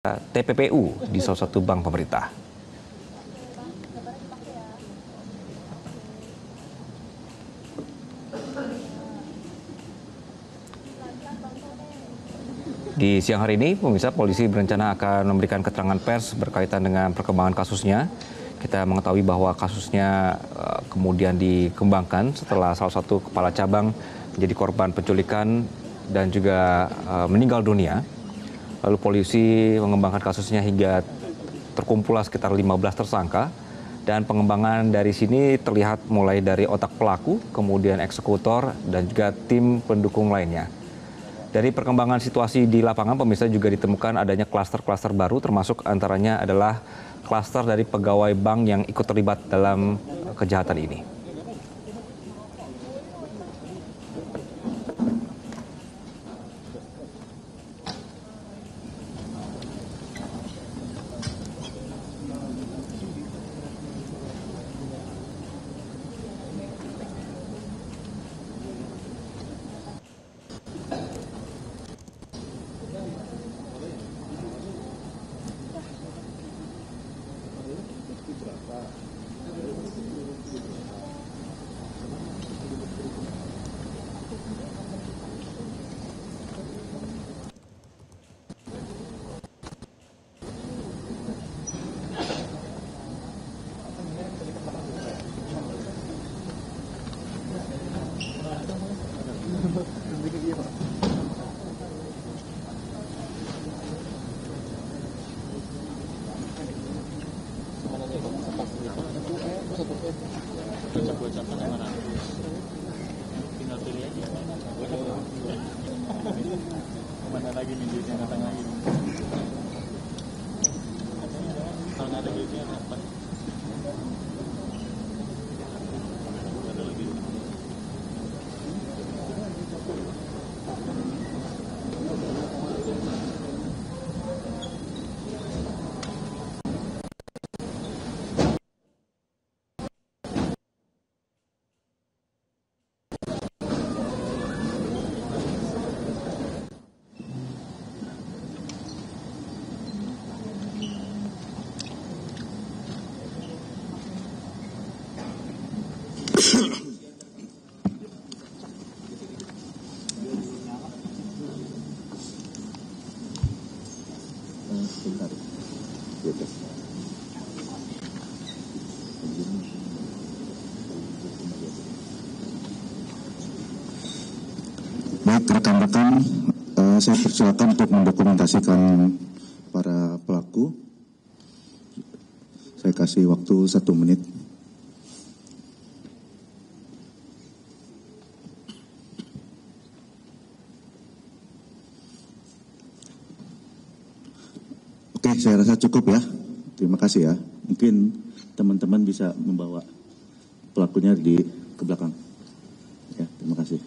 TPPU di salah satu bank pemerintah. Di siang hari ini, pemirsa, polisi berencana akan memberikan keterangan pers berkaitan dengan perkembangan kasusnya. Kita mengetahui bahwa kasusnya kemudian dikembangkan setelah salah satu kepala cabang menjadi korban penculikan dan juga meninggal dunia. Lalu polisi mengembangkan kasusnya hingga terkumpullah sekitar 15 tersangka. Dan pengembangan dari sini terlihat mulai dari otak pelaku, kemudian eksekutor, dan juga tim pendukung lainnya. Dari perkembangan situasi di lapangan, pemirsa, juga ditemukan adanya klaster-klaster baru, termasuk antaranya adalah klaster dari pegawai bank yang ikut terlibat dalam kejahatan ini. Mana lagi nih duitnya datang lagi? Kalau nggak ada duitnya dapat. Ada lagi. Baik, rekan-rekan, saya persilakan untuk mendokumentasikan para pelaku. Saya kasih waktu 1 menit. Oke, saya rasa cukup ya. Terima kasih ya. Mungkin teman-teman bisa membawa pelakunya ke belakang. Ya, terima kasih.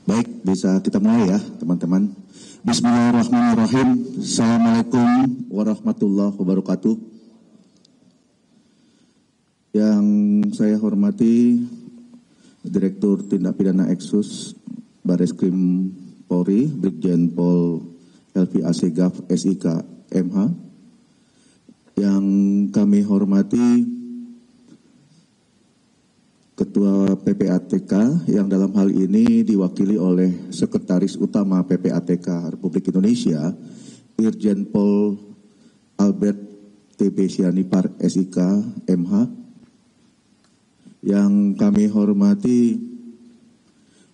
Baik, bisa kita mulai ya teman-teman. Bismillahirrahmanirrahim. Assalamualaikum warahmatullahi wabarakatuh. Yang saya hormati Direktur Tindak Pidana Eksus Bareskrim Polri, Brigjen Pol Helvi Assegaf SIK MH. Yang kami hormati Ketua PPATK yang dalam hal ini diwakili oleh Sekretaris Utama PPATK Republik Indonesia, Irjen Pol Albert TB Sianipar SIK MH. Yang kami hormati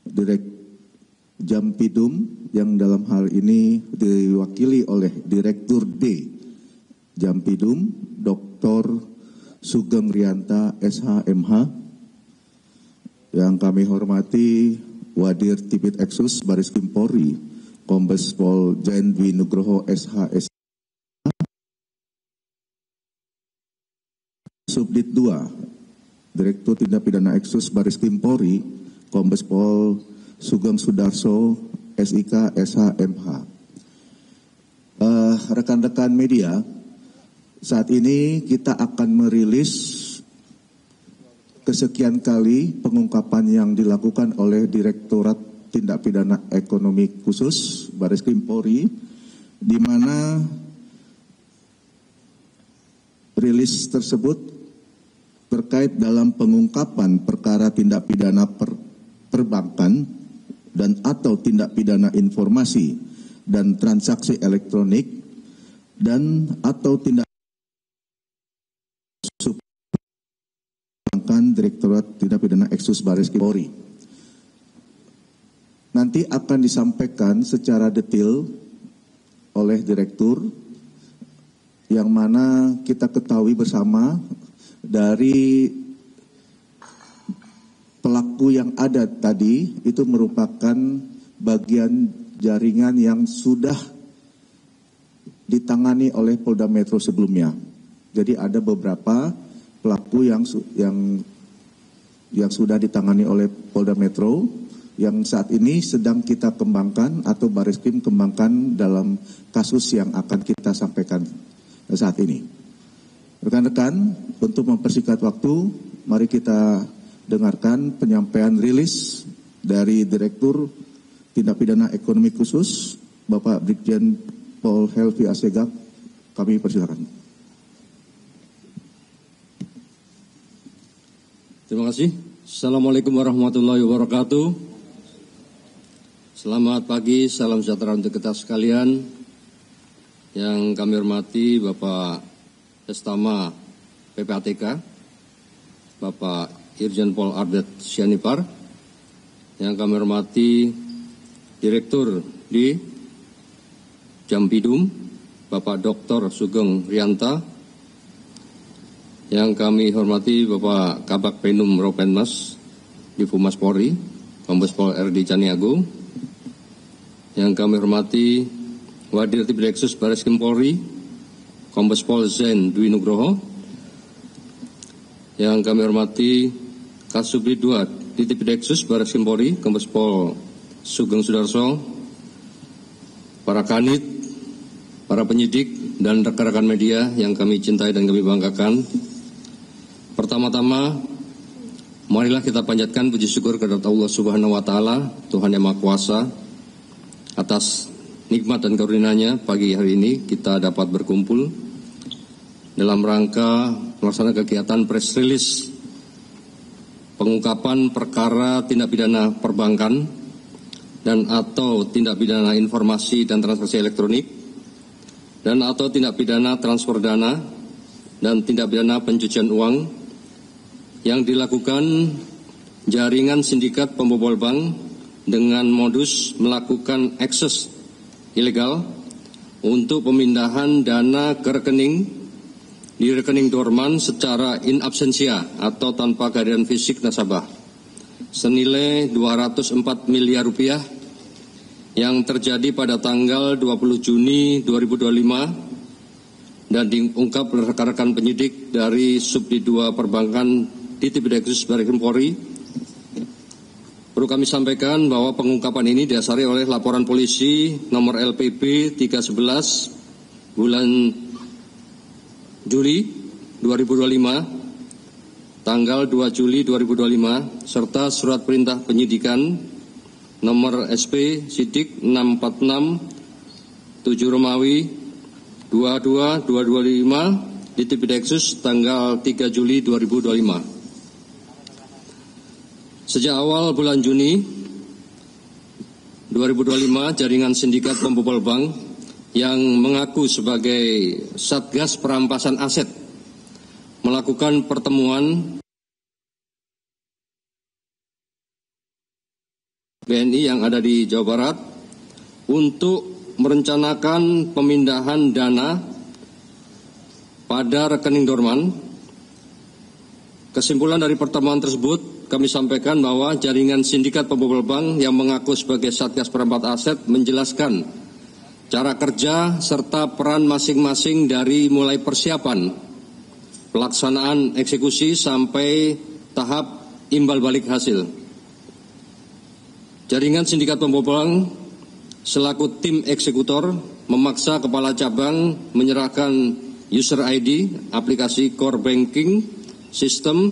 Direk Jampidum yang dalam hal ini diwakili oleh Direktur D Jampidum, Dr. Sugeng Rianta SH.MH. Yang kami hormati Wadir Tibit Eksus Bareskrim Polri, Kombes Pol Zain Dwi Nugroho SHS, Subdit 2 Direktur Tindak Pidana Eksus Baris Krim Polri, Kombes Pol Sugeng Sudarso SIK SHMH. Rekan-rekan media, saat ini kita akan merilis kesekian kali pengungkapan yang dilakukan oleh Direktorat Tindak Pidana Ekonomi Khusus Baris Krim Polri, di mana rilis tersebut terkait dalam pengungkapan perkara tindak pidana perbankan dan atau tindak pidana informasi dan transaksi elektronik dan atau tindak perbankan Direktorat Tindak Pidana Eksus Baris Krim Polri. Nanti akan disampaikan secara detail oleh Direktur, yang mana kita ketahui bersama dari pelaku yang ada tadi itu merupakan bagian jaringan yang sudah ditangani oleh Polda Metro sebelumnya. Jadi ada beberapa pelaku yang sudah ditangani oleh Polda Metro yang saat ini sedang kita kembangkan atau Baris Krim kembangkan dalam kasus yang akan kita sampaikan saat ini. Rekan-rekan, untuk mempersingkat waktu, mari kita dengarkan penyampaian rilis dari Direktur Tindak Pidana Ekonomi Khusus, Bapak Brigjen Pol Helvi Assegaf. Kami persilakan. Terima kasih. Assalamualaikum warahmatullahi wabarakatuh. Selamat pagi, salam sejahtera untuk kita sekalian. Yang kami hormati Bapak Estama PPATK, Bapak Irjen Pol Albert Sianipar. Yang kami hormati Direktur di Jampidum, Bapak Dr. Sugeng Rianta. Yang kami hormati Bapak Kabak Penum Ropenmas di Humas Polri, Kombes Pol RD Caniago. Yang kami hormati Wadir Tipideksus Baris Krim Polri, Kombes Pol Zain Dwi Nugroho. Yang kami hormati Kasubdit 2 Tipideksus Baris Krim Polri, Kombes Pol Sugeng Sudarso, para kanit, para penyidik, dan rekan-rekan media yang kami cintai dan kami banggakan. Pertama-tama, marilah kita panjatkan puji syukur kepada Allah Subhanahu wa Ta'ala, Tuhan yang Maha Kuasa, atas nikmat dan karunia-Nya. Pagi hari ini kita dapat berkumpul dalam rangka melaksanakan kegiatan press release pengungkapan perkara tindak pidana perbankan dan atau tindak pidana informasi dan transaksi elektronik dan atau tindak pidana transfer dana dan tindak pidana pencucian uang yang dilakukan jaringan sindikat pembobol bank dengan modus melakukan akses ilegal untuk pemindahan dana ke rekening di rekening dorman secara in absentia atau tanpa kehadiran fisik nasabah senilai 204 miliar rupiah yang terjadi pada tanggal 20 Juni 2025 dan diungkap oleh rekan-rekan penyidik dari Subdit 2 Perbankan di Tipideksus Baris Krim Polri. Perlu kami sampaikan bahwa pengungkapan ini didasari oleh laporan polisi nomor LPB 311 bulan Juli 2025, tanggal 2 Juli 2025, serta surat perintah penyidikan nomor SP Sidik 646 7 Romawi 22 225 di Tipideksus tanggal 3 Juli 2025. Sejak awal bulan Juni 2025, jaringan sindikat pembobol bank yang mengaku sebagai Satgas Perampasan Aset melakukan pertemuan BNI yang ada di Jawa Barat untuk merencanakan pemindahan dana pada rekening dorman. Kesimpulan dari pertemuan tersebut kami sampaikan bahwa jaringan sindikat pembobol bank yang mengaku sebagai Satgas Perempat Aset menjelaskan cara kerja serta peran masing-masing dari mulai persiapan, pelaksanaan eksekusi sampai tahap imbal balik hasil. Jaringan sindikat pembobol bank selaku tim eksekutor memaksa kepala cabang menyerahkan user ID aplikasi core banking sistem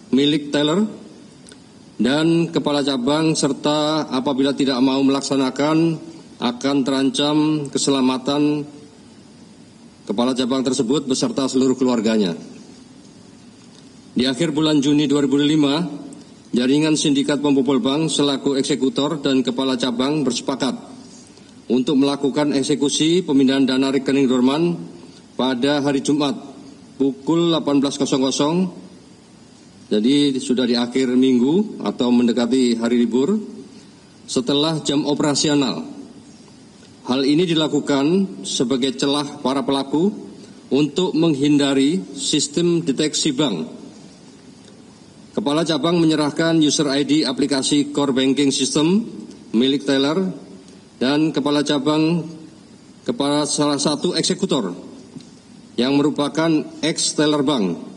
milik teller, dan kepala cabang serta apabila tidak mau melaksanakan akan terancam keselamatan kepala cabang tersebut beserta seluruh keluarganya. Di akhir bulan Juni 2005, jaringan sindikat pembobol bank selaku eksekutor dan kepala cabang bersepakat untuk melakukan eksekusi pemindahan dana rekening dorman pada hari Jumat pukul 18.00. Jadi sudah di akhir minggu atau mendekati hari libur setelah jam operasional. Hal ini dilakukan sebagai celah para pelaku untuk menghindari sistem deteksi bank. Kepala cabang menyerahkan user ID aplikasi core banking system milik teller dan kepala cabang kepada salah satu eksekutor yang merupakan ex-teller bank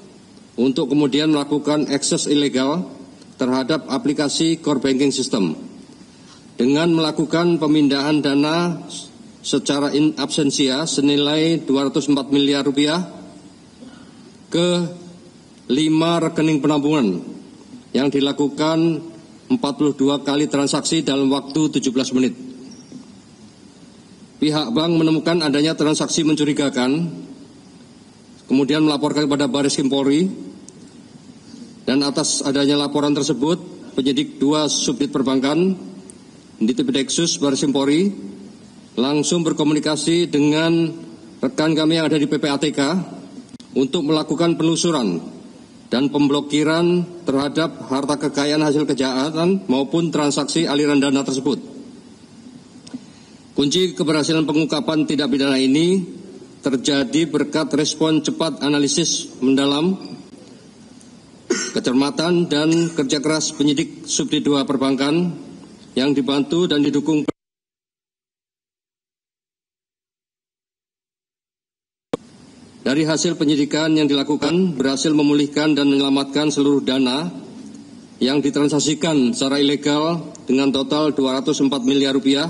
untuk kemudian melakukan akses ilegal terhadap aplikasi core banking system dengan melakukan pemindahan dana secara in absentia senilai 204 miliar rupiah ke 5 rekening penampungan yang dilakukan 42 kali transaksi dalam waktu 17 menit. Pihak bank menemukan adanya transaksi mencurigakan, kemudian melaporkan kepada Baris Krim Polri, dan atas adanya laporan tersebut, penyidik 2 subdit perbankan di Tipideksus Baris Krim Polri langsung berkomunikasi dengan rekan kami yang ada di PPATK untuk melakukan penelusuran dan pemblokiran terhadap harta kekayaan hasil kejahatan maupun transaksi aliran dana tersebut. Kunci keberhasilan pengungkapan tindak pidana ini terjadi berkat respon cepat analisis mendalam, kecermatan dan kerja keras penyidik Subdit 2 Perbankan yang dibantu dan didukung dari hasil penyidikan yang dilakukan berhasil memulihkan dan menyelamatkan seluruh dana yang ditransaksikan secara ilegal dengan total 204 miliar rupiah,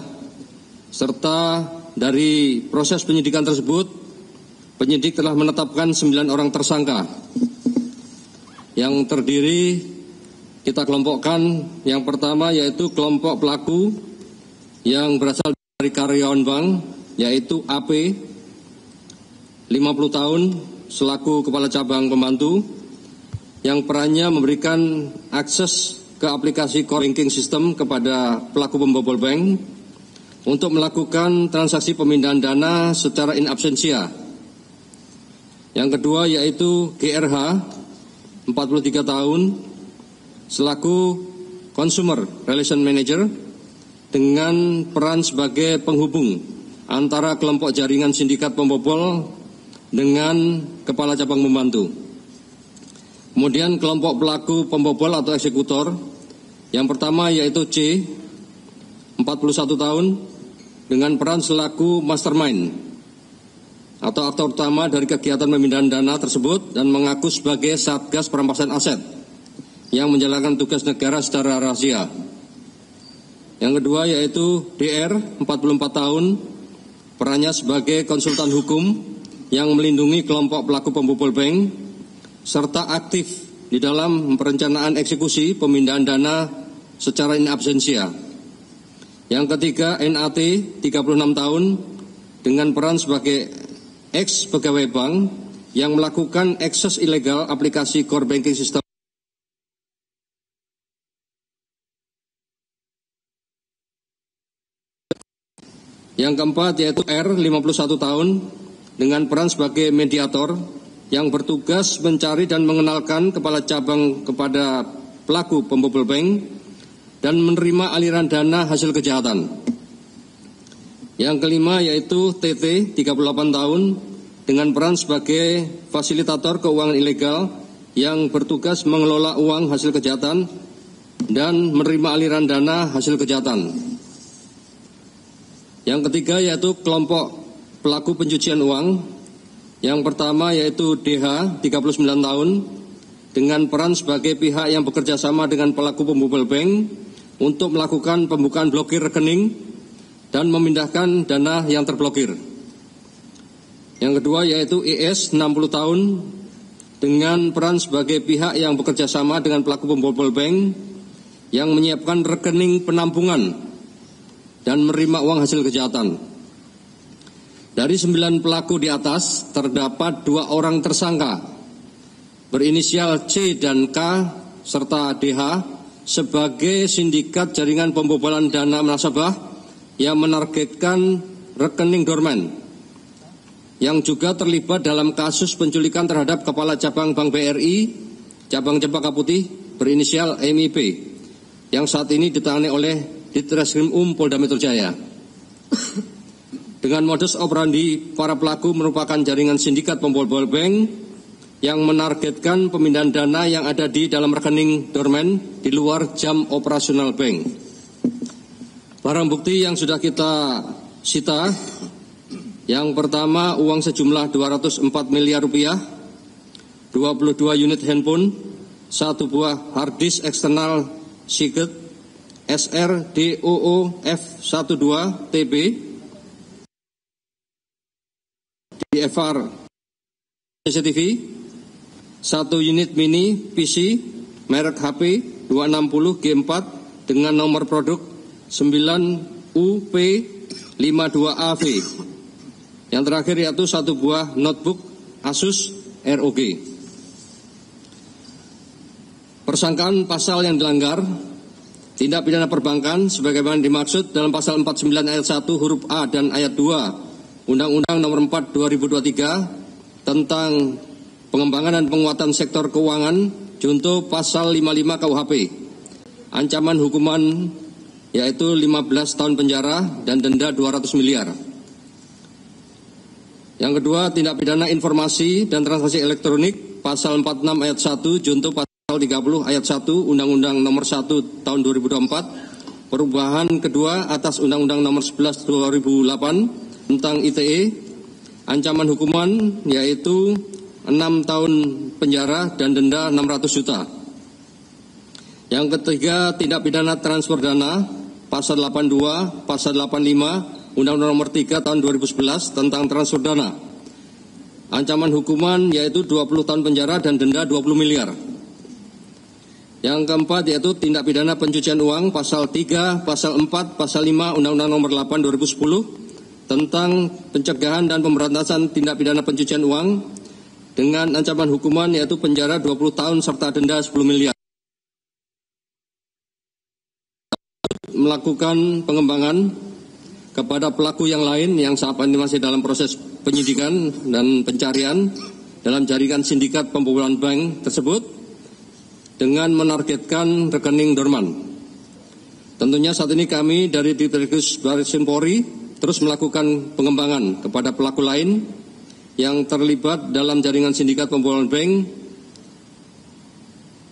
serta dari proses penyidikan tersebut penyidik telah menetapkan 9 orang tersangka yang terdiri kita kelompokkan. Yang pertama yaitu kelompok pelaku yang berasal dari karyawan bank, yaitu AP 50 tahun selaku kepala cabang pembantu yang perannya memberikan akses ke aplikasi core banking system kepada pelaku pembobol bank untuk melakukan transaksi pemindahan dana secara in absentia. Yang kedua yaitu GRH 43 tahun selaku Consumer Relation Manager dengan peran sebagai penghubung antara kelompok jaringan sindikat pembobol dengan kepala cabang pembantu. Kemudian kelompok pelaku pembobol atau eksekutor yang pertama yaitu C 41 tahun dengan peran selaku mastermind atau aktor utama dari kegiatan pemindahan dana tersebut dan mengaku sebagai Satgas Perampasan Aset yang menjalankan tugas negara secara rahasia. Yang kedua yaitu DR 44 tahun, perannya sebagai konsultan hukum yang melindungi kelompok pelaku pembobol bank serta aktif di dalam perencanaan eksekusi pemindahan dana secara in absentia. Yang ketiga NAT 36 tahun dengan peran sebagai ex pegawai bank yang melakukan akses ilegal aplikasi core banking system. Yang keempat yaitu R 51 tahun dengan peran sebagai mediator yang bertugas mencari dan mengenalkan kepala cabang kepada pelaku pembobol bank dan menerima aliran dana hasil kejahatan. Yang kelima yaitu TT 38 tahun dengan peran sebagai fasilitator keuangan ilegal yang bertugas mengelola uang hasil kejahatan dan menerima aliran dana hasil kejahatan. Yang ketiga yaitu kelompok pelaku pencucian uang. Yang pertama yaitu DH, 39 tahun, dengan peran sebagai pihak yang bekerja sama dengan pelaku pembobol bank untuk melakukan pembukaan blokir rekening dan memindahkan dana yang terblokir. Yang kedua yaitu ES, 60 tahun, dengan peran sebagai pihak yang bekerja sama dengan pelaku pembobol bank yang menyiapkan rekening penampungan dan menerima uang hasil kejahatan. Dari 9 pelaku di atas, terdapat 2 orang tersangka berinisial C dan K serta DH sebagai sindikat jaringan pembobolan dana nasabah yang menargetkan rekening dorman, yang juga terlibat dalam kasus penculikan terhadap Kepala Cabang Bank BRI, Cabang Cempaka Putih, berinisial MIP, yang saat ini ditangani oleh Ditreskrim Polda Metro Jaya. Dengan modus operandi, para pelaku merupakan jaringan sindikat pembobol bank yang menargetkan pemindahan dana yang ada di dalam rekening dorman di luar jam operasional bank. Barang bukti yang sudah kita sita, yang pertama uang sejumlah 204 miliar rupiah, 22 unit handphone, 1 buah hard disk eksternal Seagate SRDOOF12TB, DFR CCTV, 1 unit mini PC merek HP 260 G4 dengan nomor produk 9UP52AV. Yang terakhir yaitu 1 buah notebook Asus ROG. Persangkaan pasal yang dilanggar, tindak pidana perbankan sebagaimana dimaksud dalam pasal 49 ayat 1 huruf A dan ayat 2 Undang-Undang Nomor 4 2023 tentang pengembangan dan penguatan sektor keuangan junto pasal 55 KUHP. Ancaman hukuman yaitu 15 tahun penjara dan denda 200 miliar. Yang kedua, tindak pidana informasi dan transaksi elektronik pasal 46 ayat 1 junto pasal 30 ayat 1 Undang-Undang Nomor 1 tahun 2024, perubahan kedua atas Undang-Undang Nomor 11 2008 tentang ITE, ancaman hukuman yaitu 6 tahun penjara dan denda 600 juta. Yang ketiga, tindak pidana transfer dana pasal 82, pasal 85 Undang-Undang Nomor 3 tahun 2011 tentang transfer dana. Ancaman hukuman yaitu 20 tahun penjara dan denda 20 miliar. Yang keempat yaitu tindak pidana pencucian uang pasal 3, pasal 4, pasal 5 Undang-Undang Nomor 8 2010 tentang pencegahan dan pemberantasan tindak pidana pencucian uang dengan ancaman hukuman yaitu penjara 20 tahun serta denda 10 miliar. Melakukan pengembangan kepada pelaku yang lain yang saat ini masih dalam proses penyidikan dan pencarian dalam jaringan sindikat pembobolan bank tersebut dengan menargetkan rekening dorman. Tentunya saat ini kami dari Ditreskrim Barreskrim Polri terus melakukan pengembangan kepada pelaku lain yang terlibat dalam jaringan sindikat pembobolan bank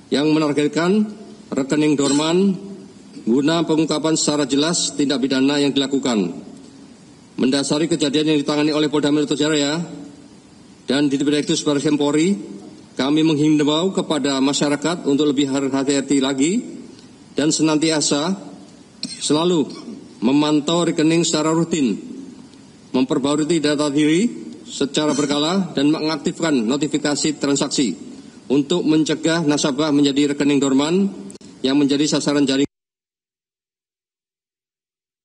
yang menargetkan rekening dorman guna pengungkapan secara jelas tindak pidana yang dilakukan. Mendasari kejadian yang ditangani oleh Polda Metro Jaya dan Ditreskrim Barreskrim Polri, kami menghimbau kepada masyarakat untuk lebih hati-hati lagi dan senantiasa selalu memantau rekening secara rutin, memperbarui data diri secara berkala dan mengaktifkan notifikasi transaksi untuk mencegah nasabah menjadi rekening dorman yang menjadi sasaran jaringan.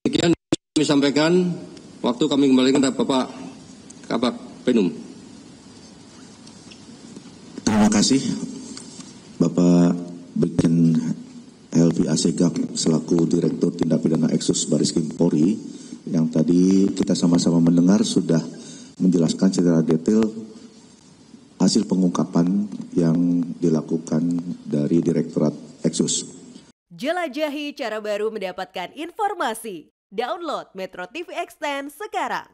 Demikian kami sampaikan, waktu kami kembalikan kepada Bapak Kabak Penum. Terima kasih Bapak Brigjen Helvi Assegaf selaku Direktur Tindak Pidana Eksus Barreskrim Polri yang tadi kita sama-sama mendengar sudah menjelaskan secara detail hasil pengungkapan yang dilakukan dari Direktorat Eksus. Jelajahi cara baru mendapatkan informasi. Download Metro TV Extend sekarang.